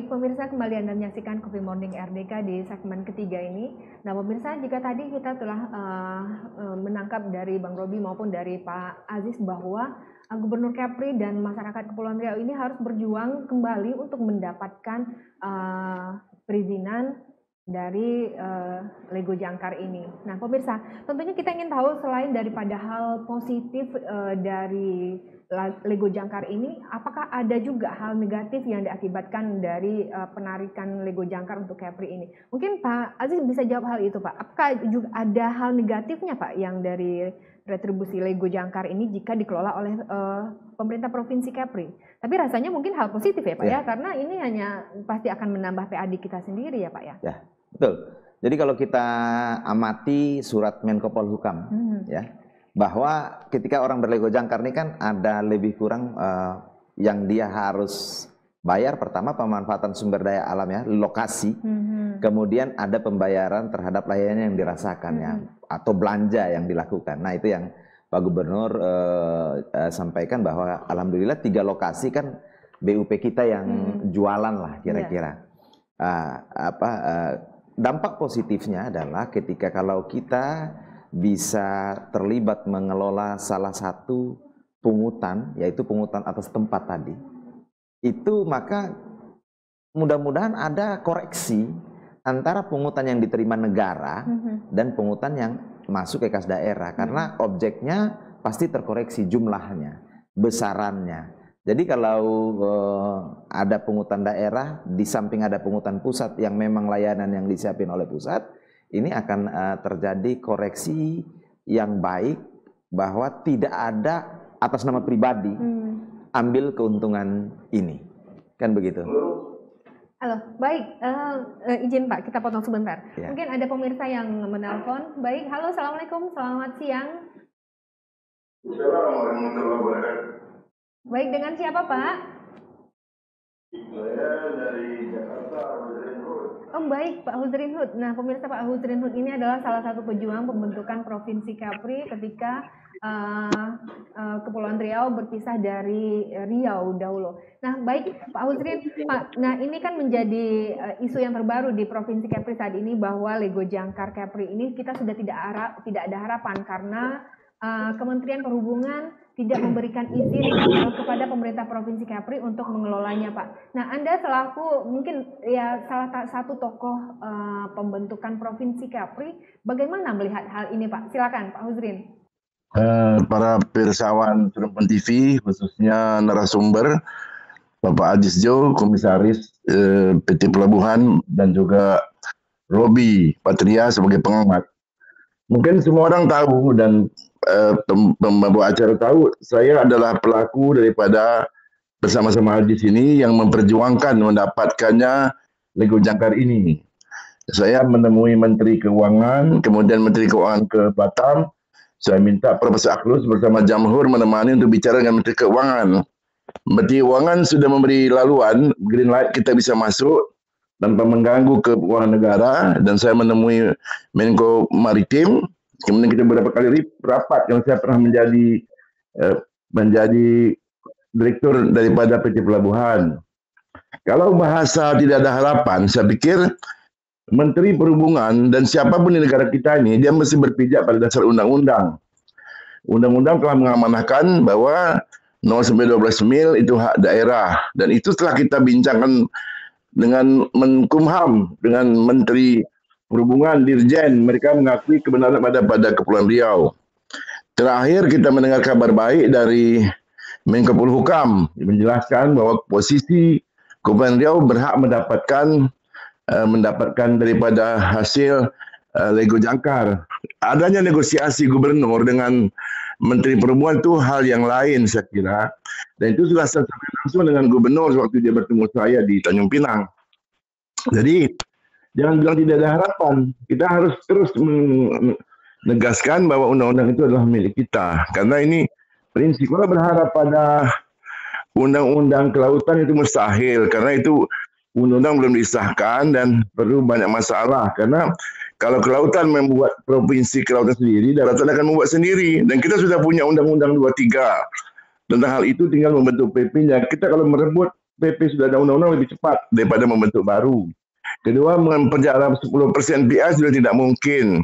Baik, pemirsa, kembali Anda menyaksikan Coffee Morning RDK di segmen ketiga ini. Nah, pemirsa, jika tadi kita telah menangkap dari Bang Robi maupun dari Pak Aziz bahwa Gubernur Kepri dan masyarakat Kepulauan Riau ini harus berjuang kembali untuk mendapatkan perizinan dari Lego Jangkar ini. Nah, pemirsa, tentunya kita ingin tahu selain daripada hal positif dari Lego Jangkar ini, apakah ada juga hal negatif yang diakibatkan dari penarikan Lego Jangkar untuk Kepri ini? Mungkin Pak Aziz bisa jawab hal itu, Pak. Apakah juga ada hal negatifnya, Pak, yang dari retribusi Lego Jangkar ini jika dikelola oleh pemerintah Provinsi Kepri? Tapi rasanya mungkin hal positif ya, Pak, ya, karena ini hanya pasti akan menambah PAD kita sendiri ya, Pak, ya. Ya, betul. Jadi kalau kita amati surat Menko Polhukam, ya, bahwa ketika orang berlego jangkar ini kan ada lebih kurang yang dia harus bayar. Pertama, pemanfaatan sumber daya alam, ya, lokasi. Kemudian ada pembayaran terhadap layanan yang dirasakannya atau belanja yang dilakukan. Nah, itu yang Pak Gubernur sampaikan bahwa alhamdulillah 3 lokasi kan BUP kita yang jualan lah kira-kira. Dampak positifnya adalah ketika kalau kita bisa terlibat mengelola salah satu pungutan, yaitu pungutan atas tempat tadi, itu maka mudah-mudahan ada koreksi antara pungutan yang diterima negara dan pungutan yang masuk ke kas daerah, karena objeknya pasti terkoreksi jumlahnya, besarannya. Jadi kalau ada pungutan daerah, di samping ada pungutan pusat yang memang layanan yang disiapin oleh pusat, ini akan terjadi koreksi yang baik bahwa tidak ada atas nama pribadi ambil keuntungan ini. Kan begitu. Halo, baik. Izin Pak, kita potong sebentar. Ya. Mungkin ada pemirsa yang menelpon. Baik, halo, assalamualaikum, selamat siang. Baik, dengan siapa Pak? Saya dari Jakarta, Huzrin Hud. Oh baik, Pak Huzrin Hud. Nah, pemirsa, Pak Huzrin Hud ini adalah salah satu pejuang pembentukan Provinsi Kepri ketika Kepulauan Riau berpisah dari Riau dahulu. Nah, baik Pak Huzrin, Pak. Nah, ini kan menjadi isu yang terbaru di Provinsi Kepri saat ini bahwa Lego Jangkar Kepri ini kita sudah tidak ada harapan karena Kementerian Perhubungan tidak memberikan izin kepada pemerintah Provinsi Kepri untuk mengelolanya, Pak. Nah, Anda selaku mungkin ya salah satu tokoh pembentukan Provinsi Kepri, bagaimana melihat hal ini, Pak? Silakan, Pak Huzrin. Para pirsawan Serempan TV, khususnya narasumber, Bapak Aziz Jo, Komisaris PT Pelabuhan, dan juga Robi Patria sebagai pengamat. Mungkin semua orang tahu dan pembawa acara tahu, saya adalah pelaku daripada bersama-sama Aziz ini yang memperjuangkan mendapatkannya Lego Jangkar ini. Saya menemui Menteri Keuangan, kemudian Menteri Keuangan ke Batam. Saya minta Profesor Aklus bersama Jamhur menemani untuk bicara dengan Menteri Keuangan. Menteri Keuangan sudah memberi laluan, green light kita bisa masuk tanpa mengganggu keuangan negara, dan saya menemui Menko Maritim. Kemudian kita beberapa kali rapat yang saya pernah menjadi direktur daripada PT Pelabuhan. Kalau bahasa tidak ada harapan, saya pikir Menteri Perhubungan dan siapapun di negara kita ini, dia mesti berpijak pada dasar undang-undang. Undang-undang telah mengamanahkan bahwa 0-12 mil itu hak daerah, dan itu telah kita bincangkan dengan Menkumham, dengan Menteri Perhubungan, Dirjen, mereka mengakui kebenaran pada Kepulauan Riau. Terakhir kita mendengar kabar baik dari Menko Polhukam menjelaskan bahwa posisi Kepulauan Riau berhak mendapatkan daripada hasil Lego Jangkar. Adanya negosiasi gubernur dengan Menteri Perhubungan itu hal yang lain saya kira. Dan itu sudah saya sampaikan langsung dengan gubernur waktu dia bertemu saya di Tanjung Pinang. Jadi jangan bilang tidak ada harapan. Kita harus terus menegaskan bahwa undang-undang itu adalah milik kita. Karena ini prinsip. Kalau berharap pada undang-undang kelautan itu mustahil. Karena itu undang-undang belum disahkan dan perlu banyak masalah. Karena kalau kelautan membuat provinsi kelautan sendiri, daratan akan membuat sendiri. Dan kita sudah punya undang-undang 23. Tentang hal itu tinggal membentuk PP-nya. Kita kalau merebut PP sudah ada undang-undang lebih cepat daripada membentuk baru. Kedua, memperjalan 10% PR sudah tidak mungkin.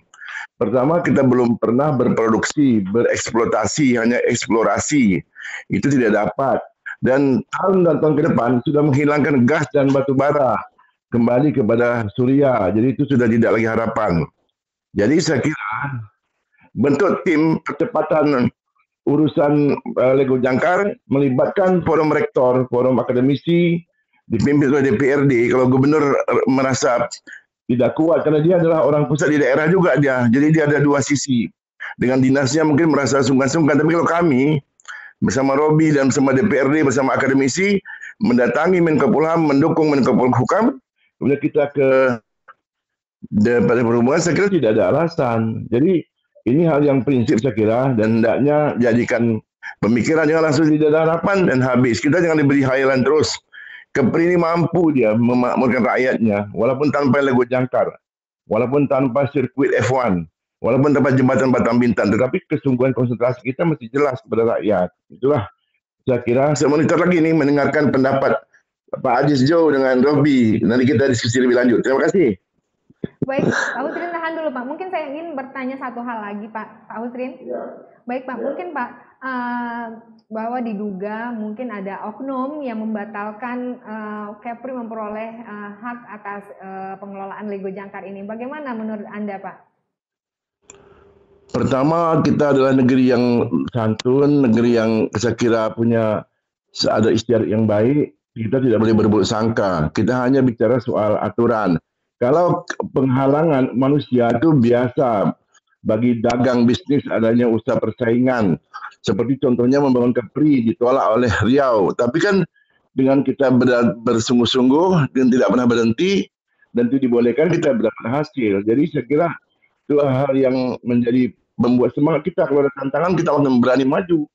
Pertama, kita belum pernah berproduksi, bereksploitasi, hanya eksplorasi. Itu tidak dapat. Dan tahun dan tahun ke depan sudah menghilangkan gas dan batu bara. Kembali kepada surya. Jadi itu sudah tidak lagi harapan. Jadi saya kira bentuk tim percepatan urusan Lego Jangkar melibatkan forum rektor, forum akademisi, dipimpin oleh DPRD. Kalau gubernur merasa tidak kuat karena dia adalah orang pusat di daerah juga dia. Jadi dia ada dua sisi. Dengan dinasnya mungkin merasa sungkan-sungkan, tapi kalau kami bersama Robi dan bersama DPRD bersama akademisi mendatangi Menko Polhukam, mendukung Menko Polhukam, kemudian kita ke Departemen Perhubungan, saya kira tidak ada alasan. Jadi ini hal yang prinsip saya kira, dan hendaknya jadikan pemikiran jangan langsung tidak ada harapan dan habis. Kita jangan diberi hayalan terus. Kepri ini mampu dia memakmurkan rakyatnya, walaupun tanpa Lego Jangkar, walaupun tanpa sirkuit F1, walaupun tanpa jembatan Batam Bintan, tetapi kesungguhan konsentrasi kita mesti jelas kepada rakyat. Itulah saya kira. Saya monitor lagi nih mendengarkan pendapat Pak Adis Jo dengan Robi. Nanti kita diskusi lebih lanjut. Terima kasih. Baik, Pak Husrin tahan dulu Pak. Mungkin saya ingin bertanya satu hal lagi Pak Husrin. Baik Pak, mungkin Pak bahwa diduga mungkin ada oknum yang membatalkan Kepri memperoleh hak atas pengelolaan Lego Jangkar ini. Bagaimana menurut Anda Pak? Pertama, kita adalah negeri yang santun, negeri yang saya kira punya ada istiadat yang baik. Kita tidak boleh berburuk sangka. Kita hanya bicara soal aturan. Kalau penghalangan manusia itu biasa bagi dagang bisnis adanya usaha persaingan. Seperti contohnya membangun Kepri ditolak oleh Riau. Tapi kan dengan kita bersungguh-sungguh dan tidak pernah berhenti dan itu dibolehkan, kita berdapat hasil. Jadi saya kira itu hal yang menjadi membuat semangat kita. Kalau ada tantangan kita akan berani maju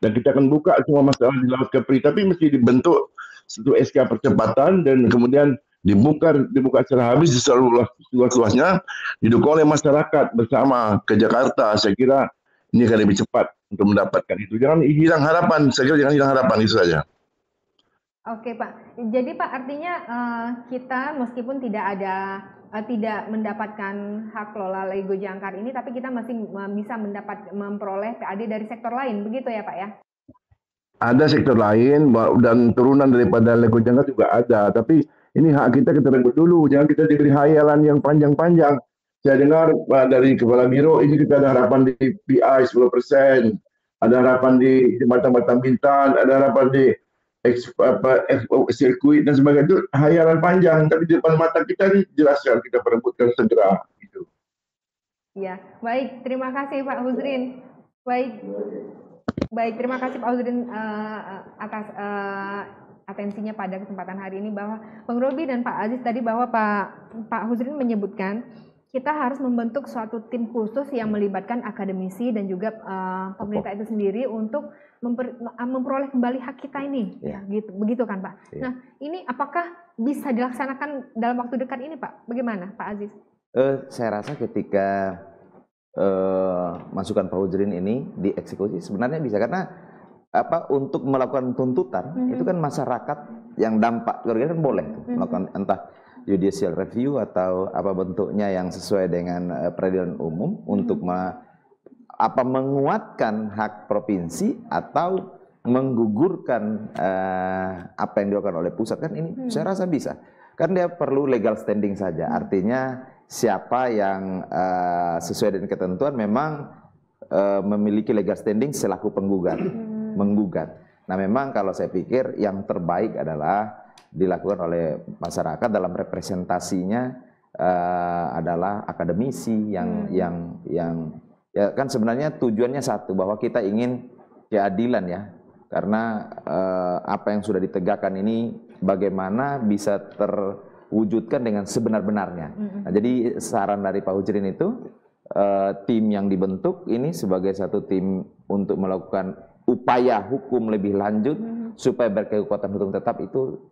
dan kita akan buka semua masalah di Laut Kepri. Tapi mesti dibentuk satu SK percepatan dan kemudian dibuka secara habis di seluruh luas-luasnya, didukung oleh masyarakat bersama ke Jakarta. Saya kira ini akan lebih cepat untuk mendapatkan itu. Jangan hilang harapan, saya kira jangan hilang harapan, itu saja. Oke Pak, jadi Pak artinya kita meskipun tidak mendapatkan hak kelola Lego Jangkar ini, tapi kita masih bisa memperoleh PAD dari sektor lain, begitu ya Pak ya? Ada sektor lain dan turunan daripada Lego Jangkar juga ada, tapi ini hak kita rebut dulu, jangan kita diberi hayalan yang panjang-panjang. Saya dengar dari Kepala Biro, ini kita ada harapan di PI 10%, ada harapan di Jembatan Batam Bintan, ada harapan di sirkuit dan sebagainya. Itu hayalan panjang, tapi di depan mata kita ini jelaskan, kita perebutkan segera. Gitu. Ya, baik. Terima kasih Pak Husrin. Baik, terima kasih Pak Husrin atas atensinya pada kesempatan hari ini, bahwa Bang Robi dan Pak Aziz tadi bahwa Pak Husrin menyebutkan kita harus membentuk suatu tim khusus yang melibatkan akademisi dan juga pemerintah itu sendiri untuk memperoleh kembali hak kita ini, ya, gitu, begitu kan Pak? Ya. Nah, ini apakah bisa dilaksanakan dalam waktu dekat ini Pak? Bagaimana Pak Aziz? Saya rasa ketika masukan Pak Husrin ini dieksekusi sebenarnya bisa, karena untuk melakukan tuntutan itu kan masyarakat yang dampak kerugian kan boleh melakukan entah judicial review atau apa bentuknya yang sesuai dengan peradilan umum untuk menguatkan hak provinsi atau menggugurkan apa yang dilakukan oleh pusat, kan ini saya rasa bisa, kan dia perlu legal standing saja, artinya siapa yang sesuai dengan ketentuan memang memiliki legal standing selaku penggugat. Menggugat. Nah memang kalau saya pikir yang terbaik adalah dilakukan oleh masyarakat dalam representasinya adalah akademisi yang ya kan sebenarnya tujuannya satu, bahwa kita ingin keadilan ya, karena apa yang sudah ditegakkan ini bagaimana bisa terwujudkan dengan sebenar-benarnya. Nah, jadi saran dari Pak Husrin itu tim yang dibentuk ini sebagai satu tim untuk melakukan upaya hukum lebih lanjut supaya berkekuatan hukum tetap, itu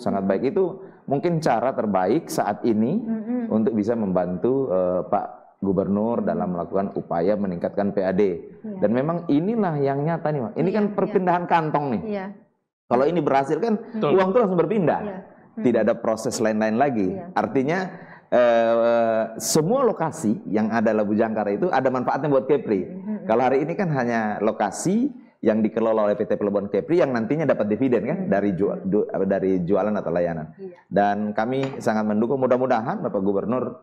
sangat baik. Itu mungkin cara terbaik saat ini untuk bisa membantu Pak Gubernur dalam melakukan upaya meningkatkan PAD. Dan memang inilah yang nyata nih, Pak. Ini kan perpindahan kantong nih. Kalau ini berhasil kan uang itu langsung berpindah. Tidak ada proses lain-lain lagi. Artinya semua lokasi yang ada Labu Jangkar itu ada manfaatnya buat Kepri. Kalau hari ini kan hanya lokasi yang dikelola oleh PT Pelabuhan Kepri yang nantinya dapat dividen kan dari jualan atau layanan. Dan kami sangat mendukung, mudah-mudahan Bapak Gubernur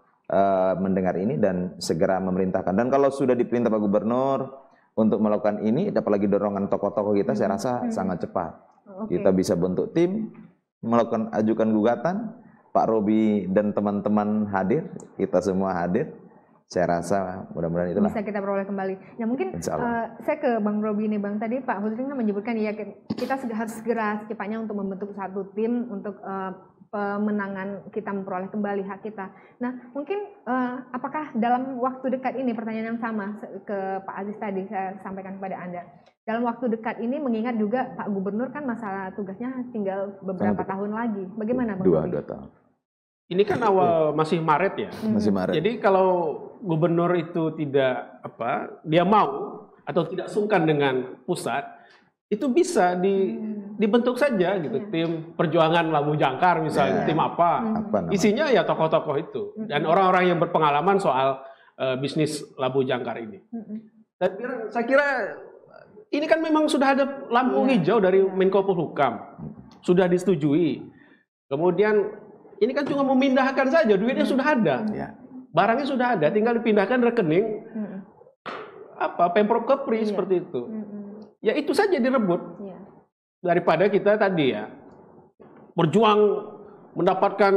mendengar ini dan segera memerintahkan. Dan kalau sudah diperintah Pak Gubernur untuk melakukan ini, apalagi dorongan tokoh-tokoh kita, saya rasa sangat cepat. Kita bisa bentuk tim, melakukan ajukan gugatan, Pak Robi dan teman-teman hadir, kita semua hadir. Saya rasa mudah-mudahan itulah bisa kita peroleh kembali. Ya mungkin saya ke Bang Robi nih Bang. Tadi Pak Hussein menyebutkan ya kita harus segera secepatnya untuk membentuk satu tim untuk pemenangan kita memperoleh kembali hak kita. Nah mungkin apakah dalam waktu dekat ini, pertanyaan yang sama ke Pak Aziz tadi saya sampaikan kepada Anda. Dalam waktu dekat ini mengingat juga Pak Gubernur kan masa tugasnya tinggal beberapa tahun lagi. Bagaimana Bang Robi? 2 tahun. Ini kan awal masih Maret ya. Masih Maret. Jadi kalau gubernur itu tidak dia mau atau tidak sungkan dengan pusat, itu bisa dibentuk saja gitu. Tim perjuangan Labu Jangkar misalnya, tim apa isinya ya tokoh-tokoh itu dan orang-orang yang berpengalaman soal bisnis Labu Jangkar ini. Saya kira ini kan memang sudah ada lampu hijau dari Menko Polhukam, sudah disetujui. Kemudian ini kan cuma memindahkan saja, duitnya sudah ada. Barangnya sudah ada, tinggal dipindahkan rekening Pemprov Kepri seperti itu. Ya itu saja direbut. Daripada kita tadi ya berjuang mendapatkan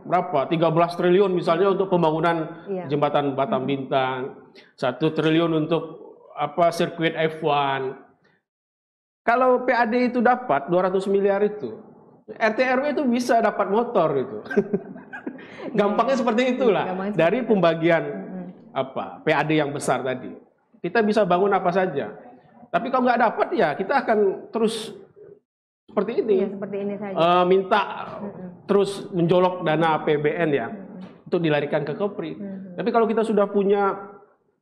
berapa? 13 triliun misalnya untuk pembangunan jembatan Batam Bintang, 1 triliun untuk sirkuit F1. Kalau PAD itu dapat 200 miliar itu, RT RW itu bisa dapat motor itu. Gampangnya seperti itulah. Dari pembagian PAD yang besar tadi. Kita bisa bangun apa saja. Tapi kalau nggak dapat ya kita akan terus seperti ini. Seperti ini saja. Minta terus menjolok dana APBN ya untuk dilarikan ke Kepri. Tapi kalau kita sudah punya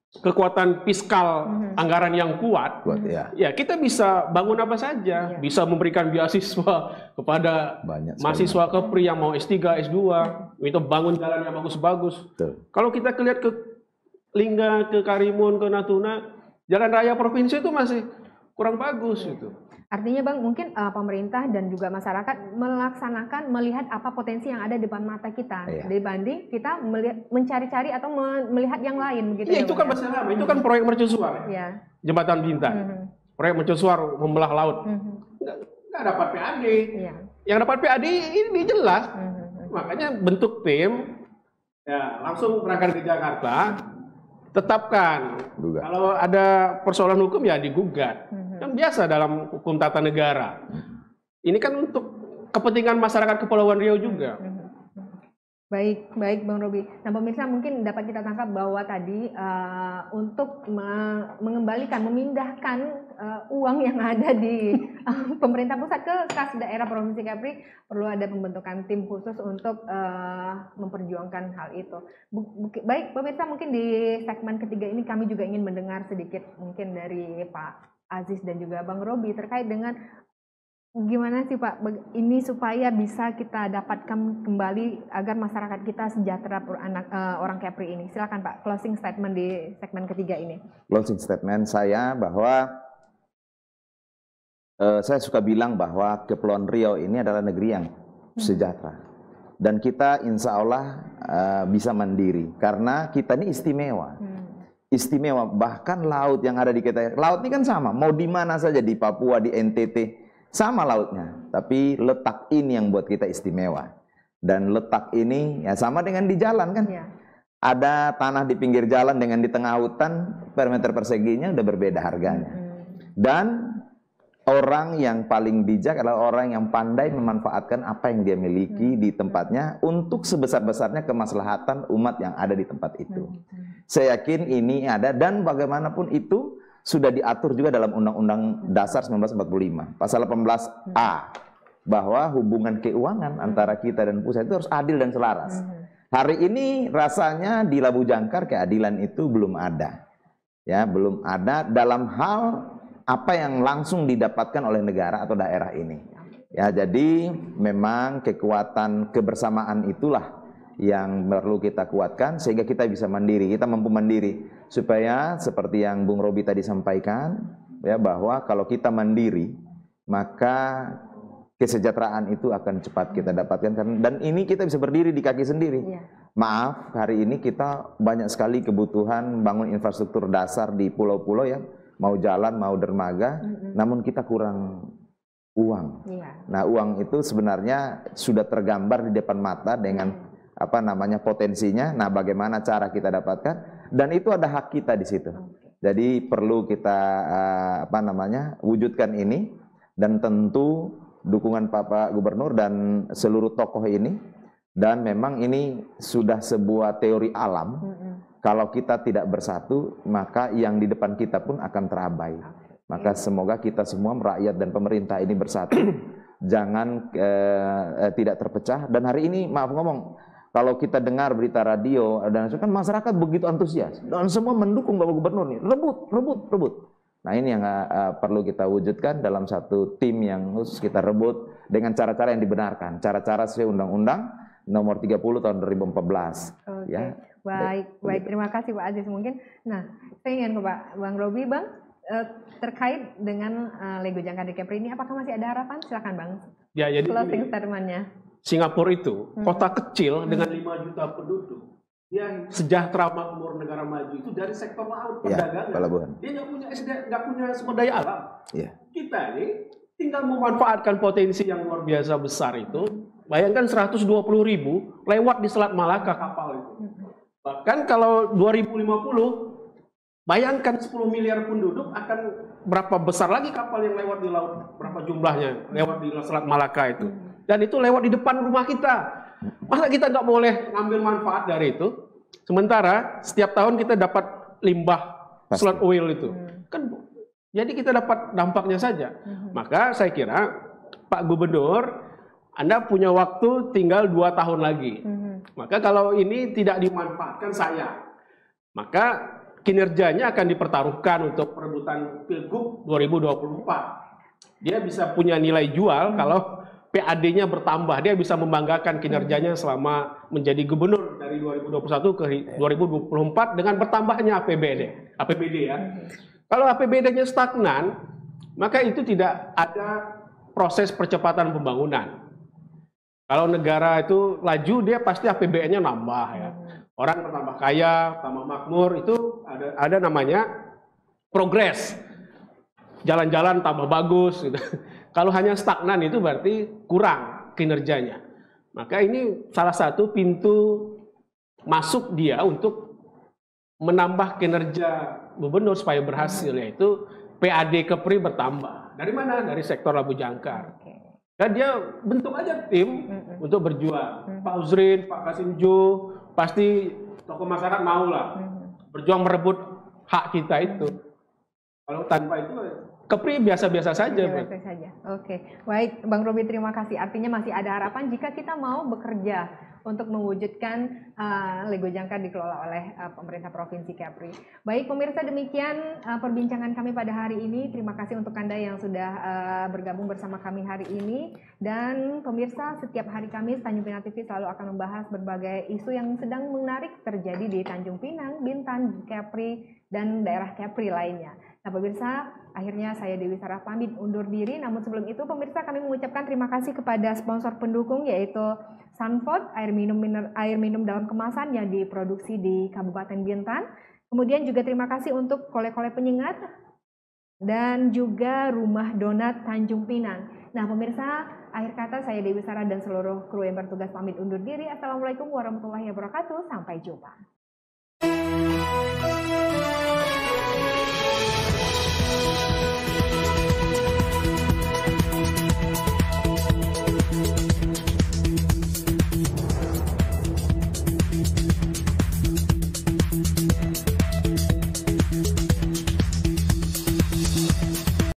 kekuatan fiskal anggaran yang kuat, ya kita bisa bangun apa saja, bisa memberikan beasiswa kepada mahasiswa Kepri yang mau S3, S2, itu bangun jalan yang bagus-bagus. Kalau kita lihat ke Lingga, ke Karimun, ke Natuna, jalan raya provinsi itu masih kurang bagus itu. Artinya Bang, mungkin pemerintah dan juga masyarakat melihat apa potensi yang ada di depan mata kita dibanding kita mencari-cari atau melihat yang lain begitu. Itu kan masih lama, itu kan proyek mercusuar. Jembatan Bintang. Proyek mercusuar membelah laut. Nggak dapat PAD. Yang dapat PAD ini jelas. Makanya bentuk tim langsung berangkat ke Jakarta, tetapkan. Kalau ada persoalan hukum ya digugat. Yang biasa dalam hukum tata negara. Ini kan untuk kepentingan masyarakat Kepulauan Riau juga. Baik Bang Robi. Nah pemirsa mungkin dapat kita tangkap bahwa tadi untuk mengembalikan, memindahkan uang yang ada di pemerintah pusat ke kas daerah Provinsi Kepri perlu ada pembentukan tim khusus untuk memperjuangkan hal itu. Baik pemirsa, mungkin di segmen ketiga ini kami juga ingin mendengar sedikit mungkin dari Pak Aziz dan juga Bang Robi terkait dengan gimana sih Pak ini supaya bisa kita dapatkan kembali agar masyarakat kita sejahtera orang Kepri ini. Silakan Pak, closing statement di segmen ketiga ini. Closing statement saya bahwa saya suka bilang bahwa Kepulauan Riau ini adalah negeri yang sejahtera. Dan kita insya Allah bisa mandiri karena kita ini istimewa. Istimewa, bahkan laut yang ada di kita, laut ini kan sama, mau di mana saja, di Papua, di NTT, sama lautnya. Tapi letak ini yang buat kita istimewa. Dan letak ini ya sama dengan di jalan kan. Ada tanah di pinggir jalan dengan di tengah hutan, per meter perseginya udah berbeda harganya. Dan orang yang paling bijak adalah orang yang pandai memanfaatkan apa yang dia miliki di tempatnya untuk sebesar-besarnya kemaslahatan umat yang ada di tempat itu. Saya yakin ini ada dan bagaimanapun itu sudah diatur juga dalam Undang-Undang Dasar 1945 pasal 18A bahwa hubungan keuangan antara kita dan pusat itu harus adil dan selaras. Hari ini rasanya di Labu Jangkar keadilan itu belum ada. Ya, belum ada dalam hal apa yang langsung didapatkan oleh negara atau daerah ini. Ya, jadi memang kekuatan kebersamaan itulah yang perlu kita kuatkan sehingga kita bisa mandiri, kita mampu mandiri. Supaya seperti yang Bung Robi tadi sampaikan, ya, bahwa kalau kita mandiri, maka kesejahteraan itu akan cepat kita dapatkan. Dan ini kita bisa berdiri di kaki sendiri. Maaf, hari ini kita banyak sekali kebutuhan bangun infrastruktur dasar di pulau-pulau ya, mau jalan, mau dermaga, namun kita kurang uang. Nah, uang itu sebenarnya sudah tergambar di depan mata dengan apa namanya potensinya. Nah, bagaimana cara kita dapatkan? Dan itu ada hak kita di situ. Jadi perlu kita apa namanya wujudkan ini, dan tentu dukungan Bapak Gubernur dan seluruh tokoh ini. Dan memang ini sudah sebuah teori alam. Kalau kita tidak bersatu, maka yang di depan kita pun akan terabai. Maka semoga kita semua rakyat dan pemerintah ini bersatu, jangan tidak terpecah. Dan hari ini maaf ngomong, kalau kita dengar berita radio dan kan masyarakat begitu antusias dan semua mendukung Bapak Gubernur nih, rebut. Nah, ini yang perlu kita wujudkan dalam satu tim yang khusus kita rebut dengan cara-cara yang dibenarkan, cara-cara sesuai Undang-Undang Nomor 30 Tahun 2014. Ya. Baik. Terima kasih Pak Aziz. Mungkin, nah, saya ingin ke Pak Bang Robi, Bang. Terkait dengan Lego Jangkar di Kepri ini, apakah masih ada harapan? Silakan Bang. Ya, jadi closing statement-nya. Singapura itu kota kecil dengan 5 juta penduduk. Dia sejahtera makmur negara maju itu dari sektor laut perdagangan. Dia nggak punya sumber daya alam. Kita ini tinggal memanfaatkan potensi yang luar biasa besar itu. Bayangkan 120.000 lewat di Selat Malaka kapal itu. Bahkan kalau 2050 bayangkan 10 miliar penduduk akan berapa besar lagi kapal yang lewat di laut, berapa jumlahnya lewat di Selat Malaka itu. Dan itu lewat di depan rumah kita. Masa kita nggak boleh ngambil manfaat dari itu? Sementara setiap tahun kita dapat limbah slot oil itu. Kan jadi kita dapat dampaknya saja. Maka saya kira Pak Gubernur, Anda punya waktu tinggal 2 tahun lagi. Maka kalau ini tidak dimanfaatkan sayang. Maka kinerjanya akan dipertaruhkan untuk perebutan Pilgub 2024. Dia bisa punya nilai jual kalau PAD-nya bertambah. Dia bisa membanggakan kinerjanya selama menjadi gubernur dari 2021 ke 2024 dengan bertambahnya APBD ya. Kalau APBD-nya stagnan, maka itu tidak ada proses percepatan pembangunan. Kalau negara itu laju, dia pasti APBN-nya nambah ya. Orang bertambah kaya, tambah makmur, itu ada namanya progres. Jalan-jalan tambah bagus gitu. Kalau hanya stagnan itu berarti kurang kinerjanya. Maka ini salah satu pintu masuk dia untuk menambah kinerja gubernur supaya berhasil, yaitu PAD Kepri bertambah. Dari mana? Dari sektor Labu Jangkar. Dan dia bentuk aja tim untuk berjuang. Pak Uzrin, Pak Kasimjo, pasti tokoh masyarakat mau lah berjuang merebut hak kita itu. Kalau tanpa itu Kepri biasa-biasa saja. Biasa saja. Oke, baik Bang Robi, terima kasih. Artinya masih ada harapan jika kita mau bekerja untuk mewujudkan Lego Jangkar dikelola oleh pemerintah Provinsi Kepri. Baik pemirsa, demikian perbincangan kami pada hari ini. Terima kasih untuk Anda yang sudah bergabung bersama kami hari ini. Dan pemirsa, setiap hari Kamis Tanjung Pinang TV selalu akan membahas berbagai isu yang sedang menarik terjadi di Tanjung Pinang, Bintan, Kepri, dan daerah Kepri lainnya. Nah pemirsa, akhirnya saya Dewi Sarah pamit undur diri. Namun sebelum itu pemirsa, kami mengucapkan terima kasih kepada sponsor pendukung, yaitu Sunfood, air minum dalam kemasan yang diproduksi di Kabupaten Bintan. Kemudian juga terima kasih untuk kole-kole penyengat dan juga Rumah Donat Tanjung Pinang. Nah pemirsa, akhir kata saya Dewi Sarah dan seluruh kru yang bertugas pamit undur diri. Assalamualaikum warahmatullahi wabarakatuh. Sampai jumpa.